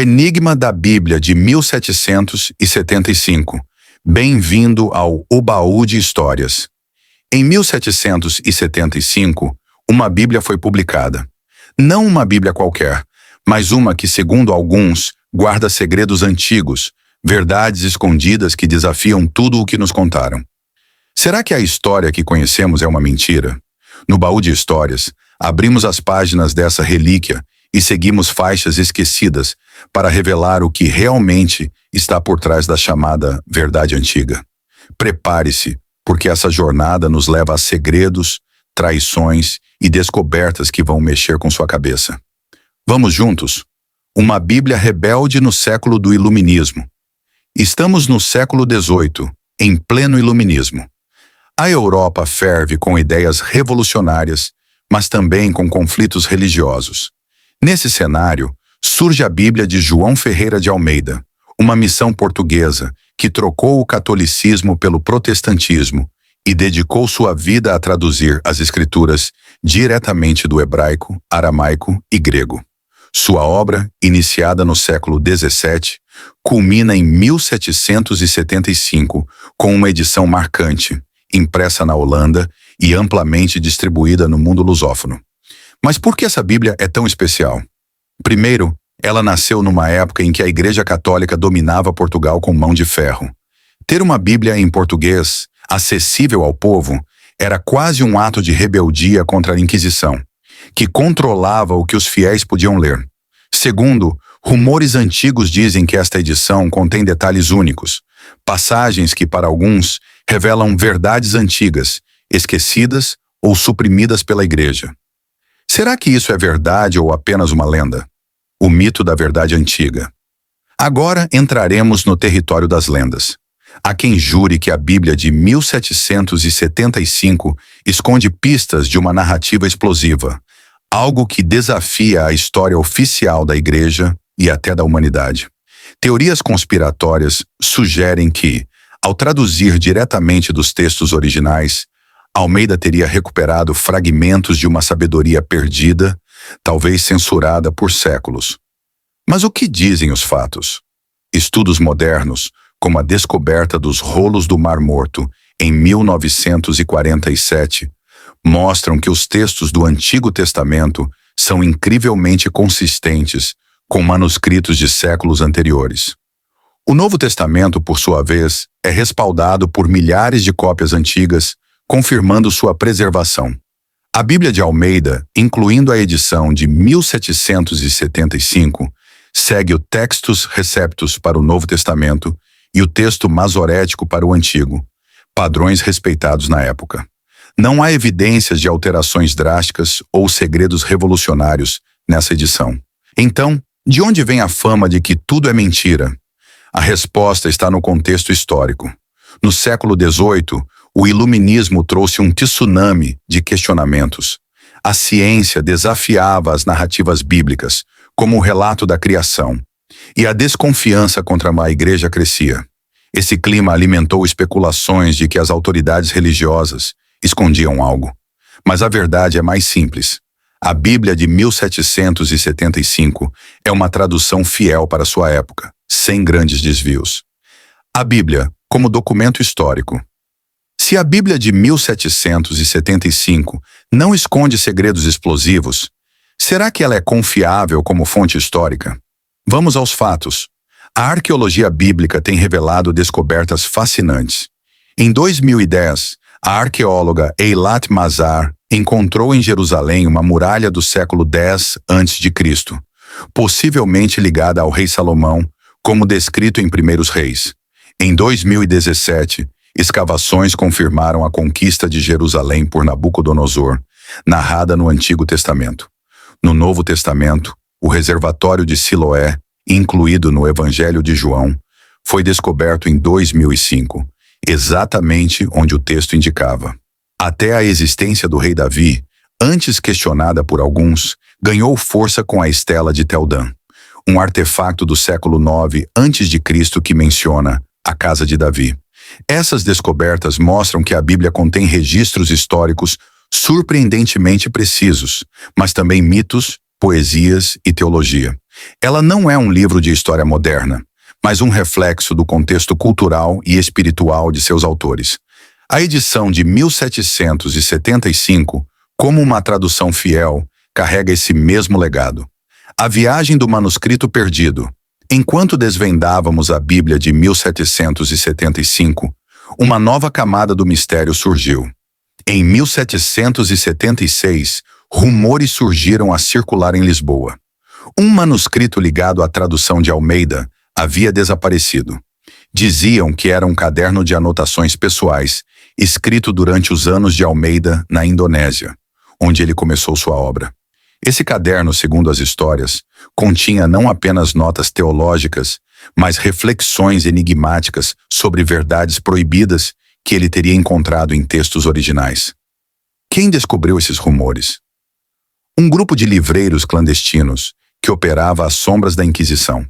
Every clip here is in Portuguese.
O Enigma da Bíblia de 1775. Bem-vindo ao O Baú de Histórias. Em 1775, uma Bíblia foi publicada. Não uma Bíblia qualquer, mas uma que, segundo alguns, guarda segredos antigos, verdades escondidas que desafiam tudo o que nos contaram. Será que a história que conhecemos é uma mentira? No Baú de Histórias, abrimos as páginas dessa relíquia e seguimos faixas esquecidas para revelar o que realmente está por trás da chamada verdade antiga. Prepare-se, porque essa jornada nos leva a segredos, traições e descobertas que vão mexer com sua cabeça. Vamos juntos? Uma Bíblia rebelde no século do Iluminismo. Estamos no século XVIII, em pleno Iluminismo. A Europa ferve com ideias revolucionárias, mas também com conflitos religiosos. Nesse cenário, surge a Bíblia de João Ferreira de Almeida, uma missão portuguesa que trocou o catolicismo pelo protestantismo e dedicou sua vida a traduzir as escrituras diretamente do hebraico, aramaico e grego. Sua obra, iniciada no século XVII, culmina em 1775 com uma edição marcante, impressa na Holanda e amplamente distribuída no mundo lusófono. Mas por que essa Bíblia é tão especial? Primeiro, ela nasceu numa época em que a Igreja Católica dominava Portugal com mão de ferro. Ter uma Bíblia em português, acessível ao povo, era quase um ato de rebeldia contra a Inquisição, que controlava o que os fiéis podiam ler. Segundo, rumores antigos dizem que esta edição contém detalhes únicos, passagens que, para alguns, revelam verdades antigas, esquecidas ou suprimidas pela Igreja. Será que isso é verdade ou apenas uma lenda? O mito da verdade antiga. Agora entraremos no território das lendas. Há quem jure que a Bíblia de 1775 esconde pistas de uma narrativa explosiva, algo que desafia a história oficial da Igreja e até da humanidade. Teorias conspiratórias sugerem que, ao traduzir diretamente dos textos originais, Almeida teria recuperado fragmentos de uma sabedoria perdida, talvez censurada por séculos. Mas o que dizem os fatos? Estudos modernos, como a descoberta dos rolos do Mar Morto em 1947, mostram que os textos do Antigo Testamento são incrivelmente consistentes com manuscritos de séculos anteriores. O Novo Testamento, por sua vez, é respaldado por milhares de cópias antigas, confirmando sua preservação. A Bíblia de Almeida, incluindo a edição de 1775, segue o Textus Receptus para o Novo Testamento e o texto masorético para o Antigo, padrões respeitados na época. Não há evidências de alterações drásticas ou segredos revolucionários nessa edição. Então, de onde vem a fama de que tudo é mentira? A resposta está no contexto histórico. No século XVIII, o Iluminismo trouxe um tsunami de questionamentos. A ciência desafiava as narrativas bíblicas, como o relato da criação, e a desconfiança contra a Igreja crescia. Esse clima alimentou especulações de que as autoridades religiosas escondiam algo. Mas a verdade é mais simples. A Bíblia de 1775 é uma tradução fiel para sua época, sem grandes desvios. A Bíblia, como documento histórico. Se a Bíblia de 1775 não esconde segredos explosivos, será que ela é confiável como fonte histórica? Vamos aos fatos. A arqueologia bíblica tem revelado descobertas fascinantes. Em 2010, a arqueóloga Eilat Mazar encontrou em Jerusalém uma muralha do século X a.C., possivelmente ligada ao rei Salomão, como descrito em Primeiros Reis. Em 2017, escavações confirmaram a conquista de Jerusalém por Nabucodonosor, narrada no Antigo Testamento. No Novo Testamento, o reservatório de Siloé, incluído no Evangelho de João, foi descoberto em 2005, exatamente onde o texto indicava. Até a existência do rei Davi, antes questionada por alguns, ganhou força com a estela de Tel Dan, um artefato do século IX a.C. que menciona a casa de Davi. Essas descobertas mostram que a Bíblia contém registros históricos surpreendentemente precisos, mas também mitos, poesias e teologia. Ela não é um livro de história moderna, mas um reflexo do contexto cultural e espiritual de seus autores. A edição de 1775, como uma tradução fiel, carrega esse mesmo legado. A viagem do manuscrito perdido. Enquanto desvendávamos a Bíblia de 1775, uma nova camada do mistério surgiu. Em 1776, rumores surgiram a circular em Lisboa. Um manuscrito ligado à tradução de Almeida havia desaparecido. Diziam que era um caderno de anotações pessoais, escrito durante os anos de Almeida na Indonésia, onde ele começou sua obra. Esse caderno, segundo as histórias, continha não apenas notas teológicas, mas reflexões enigmáticas sobre verdades proibidas que ele teria encontrado em textos originais. Quem descobriu esses rumores? Um grupo de livreiros clandestinos que operava às sombras da Inquisição.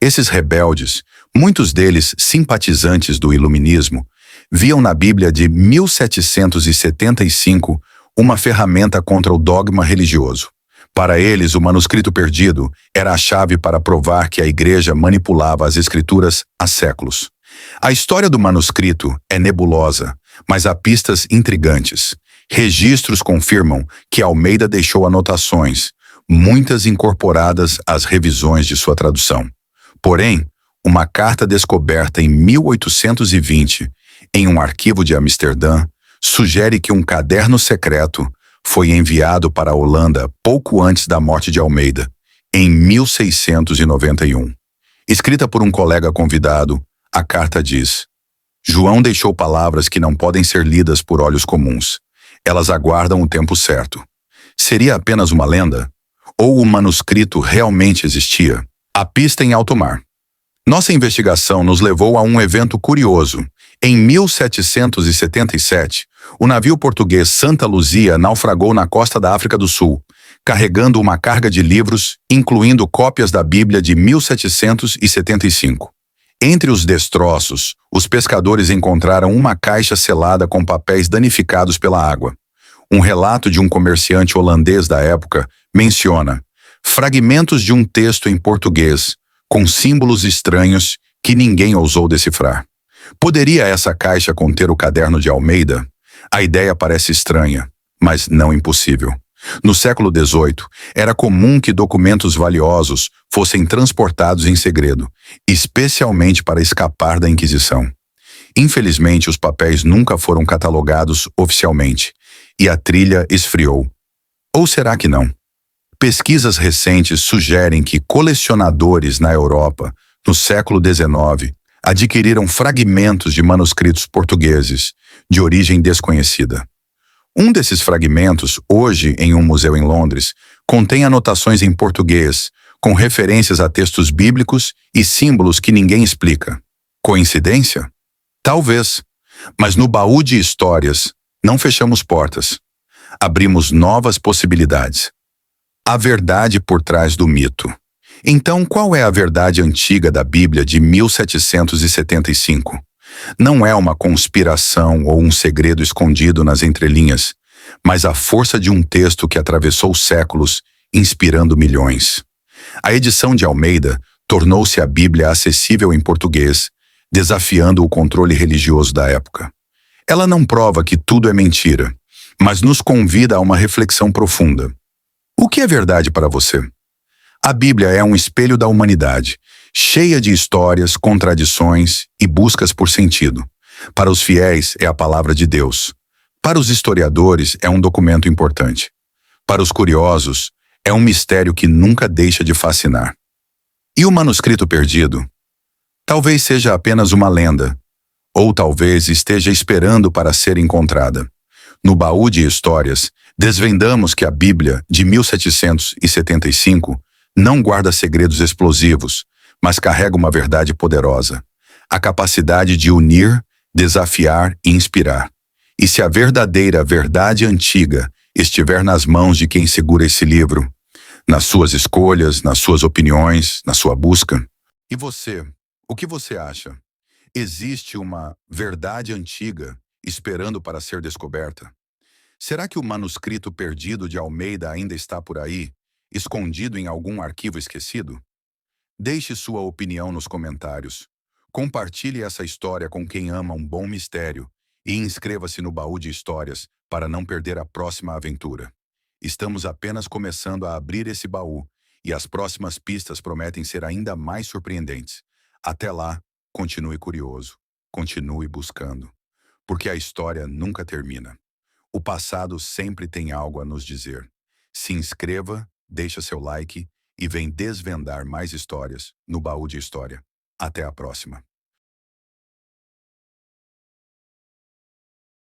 Esses rebeldes, muitos deles simpatizantes do Iluminismo, viam na Bíblia de 1775 uma ferramenta contra o dogma religioso. Para eles, o manuscrito perdido era a chave para provar que a Igreja manipulava as Escrituras há séculos. A história do manuscrito é nebulosa, mas há pistas intrigantes. Registros confirmam que Almeida deixou anotações, muitas incorporadas às revisões de sua tradução. Porém, uma carta descoberta em 1820, em um arquivo de Amsterdã, sugere que um caderno secreto foi enviado para a Holanda pouco antes da morte de Almeida, em 1691. Escrita por um colega convidado, a carta diz: João deixou palavras que não podem ser lidas por olhos comuns. Elas aguardam o tempo certo. Seria apenas uma lenda? Ou o manuscrito realmente existia? A pista em alto mar. Nossa investigação nos levou a um evento curioso. Em 1777, o navio português Santa Luzia naufragou na costa da África do Sul, carregando uma carga de livros, incluindo cópias da Bíblia de 1775. Entre os destroços, os pescadores encontraram uma caixa selada com papéis danificados pela água. Um relato de um comerciante holandês da época menciona fragmentos de um texto em português, com símbolos estranhos que ninguém ousou decifrar. Poderia essa caixa conter o caderno de Almeida? A ideia parece estranha, mas não impossível. No século XVIII, era comum que documentos valiosos fossem transportados em segredo, especialmente para escapar da Inquisição. Infelizmente, os papéis nunca foram catalogados oficialmente, e a trilha esfriou. Ou será que não? Pesquisas recentes sugerem que colecionadores na Europa, no século XIX, adquiriram fragmentos de manuscritos portugueses, de origem desconhecida. Um desses fragmentos, hoje em um museu em Londres, contém anotações em português, com referências a textos bíblicos e símbolos que ninguém explica. Coincidência? Talvez. Mas no baú de histórias, não fechamos portas. Abrimos novas possibilidades. A verdade por trás do mito. Então, qual é a verdade antiga da Bíblia de 1775? Não é uma conspiração ou um segredo escondido nas entrelinhas, mas a força de um texto que atravessou séculos, inspirando milhões. A edição de Almeida tornou-se a Bíblia acessível em português, desafiando o controle religioso da época. Ela não prova que tudo é mentira, mas nos convida a uma reflexão profunda. O que é verdade para você? A Bíblia é um espelho da humanidade, cheia de histórias, contradições e buscas por sentido. Para os fiéis, é a palavra de Deus. Para os historiadores, é um documento importante. Para os curiosos, é um mistério que nunca deixa de fascinar. E o manuscrito perdido? Talvez seja apenas uma lenda, ou talvez esteja esperando para ser encontrada. No baú de histórias, desvendamos que a Bíblia, de 1775, não guarda segredos explosivos, mas carrega uma verdade poderosa, a capacidade de unir, desafiar e inspirar. E se a verdadeira verdade antiga estiver nas mãos de quem segura esse livro, nas suas escolhas, nas suas opiniões, na sua busca? E você, o que você acha? Existe uma verdade antiga esperando para ser descoberta? Será que o manuscrito perdido de Almeida ainda está por aí, escondido em algum arquivo esquecido? Deixe sua opinião nos comentários. Compartilhe essa história com quem ama um bom mistério e inscreva-se no Baú de Histórias para não perder a próxima aventura. Estamos apenas começando a abrir esse baú e as próximas pistas prometem ser ainda mais surpreendentes. Até lá, continue curioso, continue buscando, porque a história nunca termina. O passado sempre tem algo a nos dizer. Se inscreva, deixa seu like e vem desvendar mais histórias no Baú de História. Até a próxima.